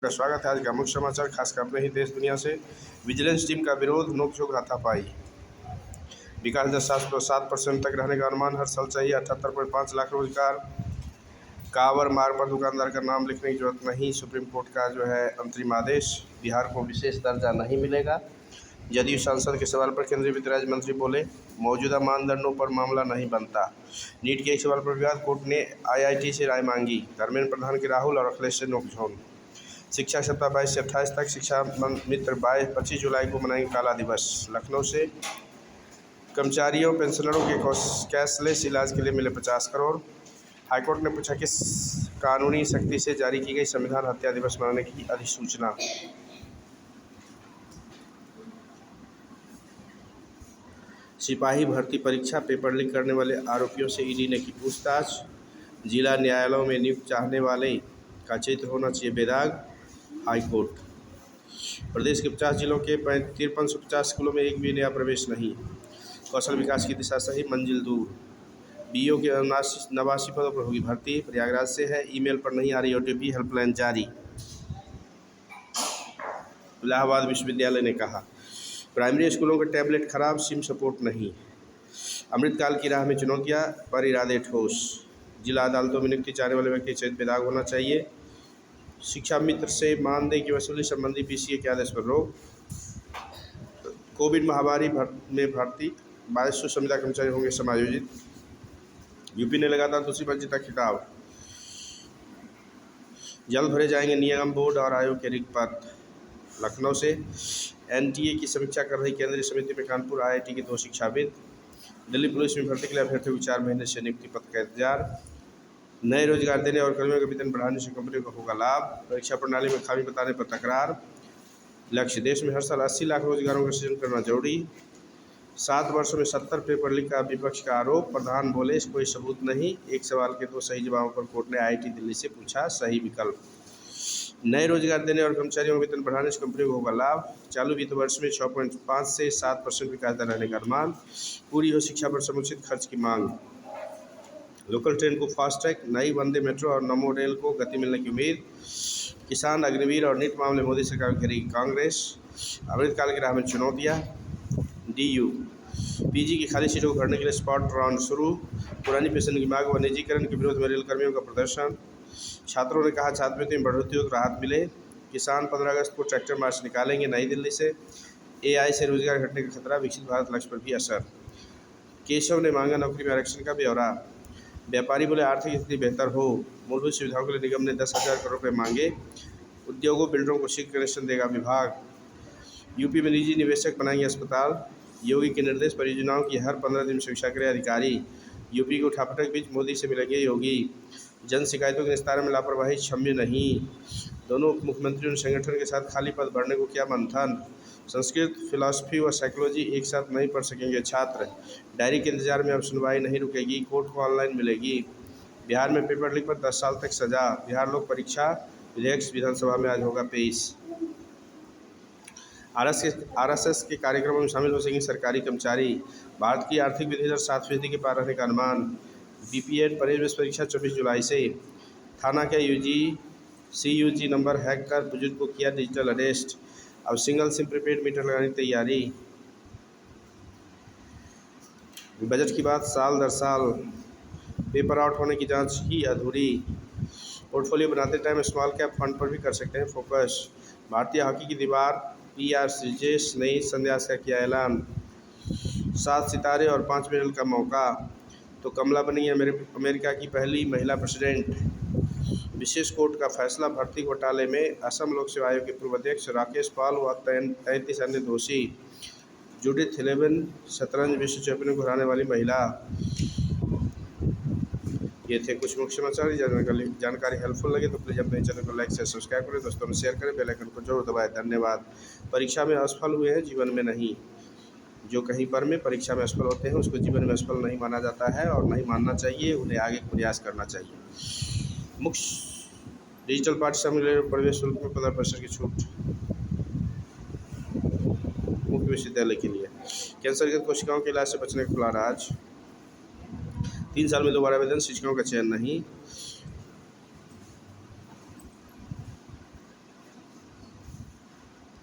का स्वागत है। आज का मुख्य समाचार खासकर अपने ही देश दुनिया से। विजिलेंस टीम का विरोध, नोकझोंक हाथापाई। विकास दर 7% तक रहने का अनुमान, हर साल चाहिए 78.5 लाख रोजगार। कांवर मार्ग पर दुकानदार का नाम लिखने की जरूरत नहीं, सुप्रीम कोर्ट का अंतरिम आदेश। बिहार को विशेष दर्जा नहीं मिलेगा। जदयू सांसद के सवाल पर केंद्रीय वित्त राज्य मंत्री बोले, मौजूदा मानदंडों पर मामला नहीं बनता। नीट के एक सवाल पर विवाद, कोर्ट ने IIT से राय मांगी। धर्मेंद्र प्रधान के राहुल और अखिलेश से नोकझोंक। शिक्षा सप्ताह 22 से 28 तक। शिक्षा मित्र 25 जुलाई को मनाएंगे काला दिवस। लखनऊ से कर्मचारियों पेंशनरों के कैशलेस इलाज के लिए मिले 50 करोड़। हाईकोर्ट ने पूछा किस कानूनी शक्ति से जारी की गई संविधान हत्या दिवस मनाने की अधिसूचना। सिपाही भर्ती परीक्षा पेपर लीक करने वाले आरोपियों से ईडी ने की पूछताछ। जिला न्यायालयों में नियुक्त चाहने वाले का चरित्र होना चाहिए बेदाग, हाईकोर्ट। प्रदेश के 50 जिलों के 5350 स्कूलों में एक भी नया प्रवेश नहीं। कौशल विकास की दिशा सही, मंजिल दूर। BO के 89 पदों पर होगी भर्ती। प्रयागराज से है, ईमेल पर नहीं आ रही OTP, हेल्पलाइन जारी। इलाहाबाद विश्वविद्यालय ने कहा, प्राइमरी स्कूलों के टैबलेट खराब, सिम सपोर्ट नहीं। अमृतकाल की राह में चुनौतियां पर इरादे ठोस। जिला अदालतों में नियुक्ति चाहने वाले व्यक्ति चरित्र बेदाग होना चाहिए। शिक्षा मित्र से मानदेय की वसूली संबंधी PCA के आदेश पर रोक। कोविड महामारी में भर्ती 2200 संविदा कर्मचारी होंगे समायोजित। यूपी ने लगातार दूसरी बार जीता खिताब। जल्द भरे जाएंगे निगम, बोर्ड और आयोग के रिक्त पद। लखनऊ से NTA की समीक्षा कर रही केंद्रीय समिति में कानपुर IIT के 2 शिक्षाविद। दिल्ली पुलिस में भर्ती के लिए अभ्यर्थियों को 4 महीने से नियुक्ति पत्र का इंतजार। नए रोजगार देने और कर्मियों का वेतन बढ़ाने से कंपनियों को होगा लाभ। परीक्षा प्रणाली में खामी बताने पर तकरार। लक्ष्य, देश में हर साल 80 लाख रोजगारों का सृजन करना जरूरी। 7 वर्षों में 70 पेपर लीक का विपक्ष का आरोप। प्रधान बोले, कोई सबूत नहीं। एक सवाल के 2 सही जवाबों पर कोर्ट ने IIT दिल्ली से पूछा सही विकल्प। नए रोजगार देने और कर्मचारियों का वेतन बढ़ाने से कंपनियों को होगा लाभ। चालू वित्त वर्ष में 6.5 से 7% विकास दर रहने का अनुमान। पूरी हो शिक्षा पर समुचित खर्च की मांग। लोकल ट्रेन को फास्ट ट्रैक, नई वंदे मेट्रो और नमो रेल को गति मिलने की उम्मीद। किसान, अग्निवीर और नीट मामले मोदी सरकार को घेरेगी कांग्रेस। अमृतकाल की राह में चुनौतियां। DU PG की खाली सीटों को भरने के लिए स्पॉट राउंड शुरू। पुरानी पेंशन की मांग व निजीकरण के विरोध में रेलकर्मियों का प्रदर्शन। छात्रों ने कहा छात्रवृत्ति में बढ़ोतरी हो तो राहत मिले। किसान 15 अगस्त को ट्रैक्टर मार्च निकालेंगे नई दिल्ली से। AI से रोजगार घटने का खतरा, विकसित भारत लक्ष्य पर भी असर। केशव ने मांगा नौकरी में आरक्षण का ब्यौरा। व्यापारी बोले, आर्थिक स्थिति बेहतर हो। मूलभूत सुविधाओं के लिए निगम ने 10,000 करोड़ रुपये मांगे। उद्योगों, बिल्डरों को शीघ्र कनेक्शन देगा विभाग। यूपी में निजी निवेशक बनाएंगे अस्पताल। योगी के निर्देश, परियोजनाओं की हर 15 दिन में समीक्षा करें अधिकारी। यूपी के उठापटक के बीच मोदी से मिलेंगे योगी। जन शिकायतों के निस्तारण में लापरवाही क्षम्य नहीं। दोनों उप मुख्यमंत्रियों ने संगठन के साथ खाली पद भरने को किया मंथन। संस्कृत, फिलॉसफी व साइकोलॉजी एक साथ नहीं पढ़ सकेंगे छात्र। डायरी के इंतजार में अब सुनवाई नहीं रुकेगी, कोर्ट को ऑनलाइन मिलेगी। बिहार में पेपर लीक पर 10 साल तक सजा। बिहार लोक परीक्षा विधेयक विधानसभा में आज होगा पेश। RSS के कार्यक्रमों में शामिल हो सकेंगे सरकारी कर्मचारी। भारत की आर्थिक वृद्धि दर 7% के पार रहने का अनुमान। BPED प्रवेश परीक्षा 24 जुलाई से। थाना के CUG नंबर हैक कर बुजुर्ग को किया डिजिटल अरेस्ट। अब सिंगल सिम प्रीपेड मीटर लगाने की तैयारी। बजट की बात साल दर साल। पेपर आउट होने की जांच ही अधूरी। पोर्टफोलियो बनाते टाइम स्मॉल कैप फंड पर भी कर सकते हैं फोकस। भारतीय हॉकी की दीवार PR श्रीजेश ने संन्यास का किया ऐलान। 7 सितारे और 5 मेडल का मौका, तो कमला बनी अमेरिका की पहली महिला प्रेसिडेंट। विशेष कोर्ट का फैसला, भर्ती घोटाले में असम लोक सेवा आयोग के पूर्व अध्यक्ष राकेश पाल व 33 अन्य दोषी। जूडिथ हेलेबन शतरंज विश्व चैंपियन को हराने वाली महिला। ये थे कुछ मुख्य समाचार। जानकारी हेल्पफुल लगे तो प्लीज़ अपने चैनल को लाइक से सब्सक्राइब करें, दोस्तों में शेयर करें, बेल आइकन को जरूर दबाएं। धन्यवाद। परीक्षा में असफल हुए हैं, जीवन में नहीं। जो कहीं पर में परीक्षा में असफल होते हैं उसको जीवन में असफल नहीं माना जाता है और नहीं मानना चाहिए, उन्हें आगे प्रयास करना चाहिए। मुख्य डिजिटल पाठ्यक्रम प्रवेश शुल्क में 15% की छूट मुख्य विश्वविद्यालय के लिए। कैंसर ग्रस्त कोशिकाओं के इलाज से बचने का खुला राज। 3 साल में दोबारा आवेदन, शिक्षकों का चयन नहीं।